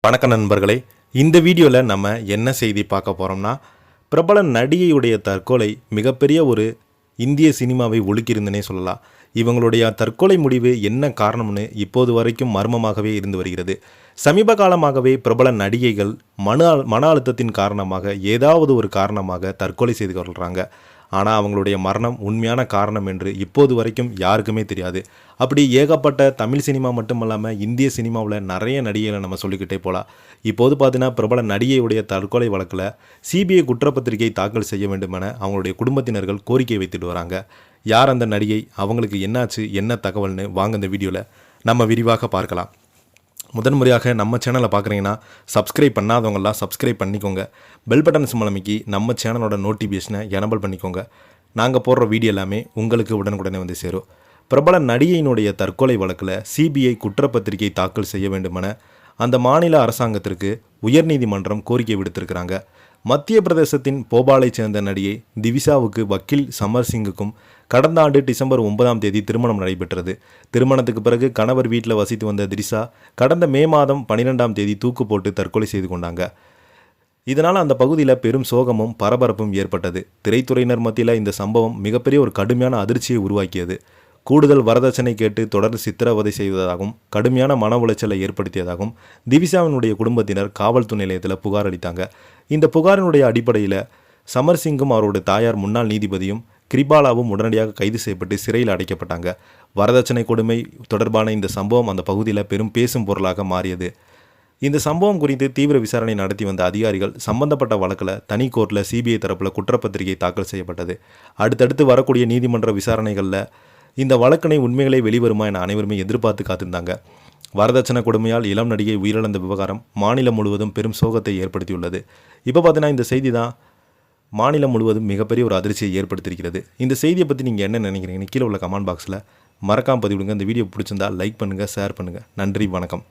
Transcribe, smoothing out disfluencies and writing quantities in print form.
வணக்கம் நண்பர்களே, இந்த வீடியோவில் நம்ம என்ன செய்தி பார்க்க போகிறோம்னா, பிரபல நடிகையுடைய தற்கொலை மிகப்பெரிய ஒரு இந்திய சினிமாவை உலுக்கியிருந்தனே சொல்லலாம். இவங்களுடைய தற்கொலை முடிவு என்ன காரணம்னு இப்போது வரைக்கும் மர்மமாகவே இருந்து வருகிறது. சமீப காலமாகவே பிரபல நடிகைகள் மன அழுத்தத்தின் காரணமாக ஏதாவது ஒரு காரணமாக தற்கொலை செய்து கொள்கிறாங்க. ஆனால் அவங்களுடைய மரணம் உண்மையான காரணம் என்று இப்போது வரைக்கும் யாருக்குமே தெரியாது. அப்படி ஏகப்பட்ட தமிழ் சினிமா மட்டும் இல்லாமல் இந்திய சினிமாவில் நிறைய நடிகைகளை நம்ம சொல்லிக்கிட்டே போகலாம். இப்போது பார்த்தீங்கன்னா பிரபல நடிகையுடைய தற்கொலை வழக்கில் சிபிஐ குற்றப்பத்திரிகை தாக்கல் செய்ய வேண்டும் என அவங்களுடைய குடும்பத்தினர்கள் கோரிக்கை வைத்துட்டு வராங்க. யார் அந்த நடிகை, அவங்களுக்கு என்னாச்சு, என்ன தகவல்னு வாங்க இந்த வீடியோவில் நம்ம விரிவாக பார்க்கலாம். முதன்முறையாக நம்ம சேனலை பார்க்குறீங்கன்னா சப்ஸ்கிரைப் பண்ணாதவங்களாம் சப்ஸ்கிரைப் பண்ணிக்கோங்க. பெல் பட்டன் சிம்பல் அமைக்கி நம்ம சேனலோட நோட்டிஃபிகேஷனை எனபிள் பண்ணிக்கோங்க. நாங்கள் போடுற வீடியோ எல்லாமே உங்களுக்கு உடனுக்குடனே வந்து சேரும். பிரபல நடிகையினுடைய தற்கொலை வழக்கில் சிபிஐ குற்றப்பத்திரிகை தாக்கல் செய்ய வேண்டுமென அந்த மாநில அரசாங்கத்திற்கு உயர்நீதிமன்றம் கோரிக்கை விடுத்திருக்கிறாங்க. மத்திய பிரதேசத்தின் போபாலைச் சேர்ந்த நடிகை திவிஷாவுக்கு வக்கீல் சமர் சிங்குக்கும் கடந்த ஆண்டு டிசம்பர் 9ஆம் தேதி திருமணம் நடைபெற்றது. திருமணத்துக்கு பிறகு கணவர் வீட்டில் வசித்து வந்த திரிஷா கடந்த மே மாதம் 12ஆம் தேதி தூக்கு போட்டு தற்கொலை செய்து கொண்டாங்க. இதனால் அந்த பகுதியில் பெரும் சோகமும் பரபரப்பும் ஏற்பட்டது. திரைத்துறையினர் மத்தியில் இந்த சம்பவம் மிகப்பெரிய ஒரு கடுமையான அதிர்ச்சியை உருவாக்கியது. கூடுதல் வரதட்சணை கேட்டு தொடர்ந்து சித்திரவதை செய்வதாகவும் கடுமையான மன உளைச்சலை ஏற்படுத்தியதாகவும் திவிஷாவினுடைய குடும்பத்தினர் காவல்துறை நிலையத்தில் புகார் அளித்தாங்க. இந்த புகாரினுடைய அடிப்படையில் சமர் சிங்கும் அவருடைய தாயார் முன்னாள் நீதிபதியும் கிரிபாலாவும் உடனடியாக கைது செய்யப்பட்டு சிறையில் அடைக்கப்பட்டாங்க. வரதட்சணை கொடுமை தொடர்பான இந்த சம்பவம் அந்த பகுதியில் பெரும் பேசும் பொருளாக மாறியது. இந்த சம்பவம் குறித்து தீவிர விசாரணை நடத்தி வந்த அதிகாரிகள் சம்பந்தப்பட்ட வழக்கில் தனி கோர்ட்டில் சிபிஐ தரப்பில் குற்றப்பத்திரிகை தாக்கல் செய்யப்பட்டது. அடுத்தடுத்து வரக்கூடிய நீதிமன்ற விசாரணைகளில் இந்த வழக்கினை உண்மைகளை வெளிவருமா என அனைவருமே எதிர்பார்த்து காத்திருந்தாங்க. வரதட்சணை கொடுமையால் இளம் நடிகை உயிரிழந்த விவகாரம் மாநிலம் முழுவதும் பெரும் சோகத்தை ஏற்படுத்தியுள்ளது. இப்போ பார்த்தீங்கன்னா இந்த செய்தி தான் மாநிலம் முழுவதும் மிகப்பெரிய ஒரு அதிர்ச்சியை ஏற்படுத்தியிருக்கிறது. இந்த செய்தியை பற்றி நீங்கள் என்ன நினைக்கிறீங்கன்னு கீழே உள்ள கமெண்ட் பாக்ஸில் மறக்காமல் பதிவிடுங்க. இந்த வீடியோ பிடிச்சிருந்தால் லைக் பண்ணுங்கள், ஷேர் பண்ணுங்கள். நன்றி, வணக்கம்.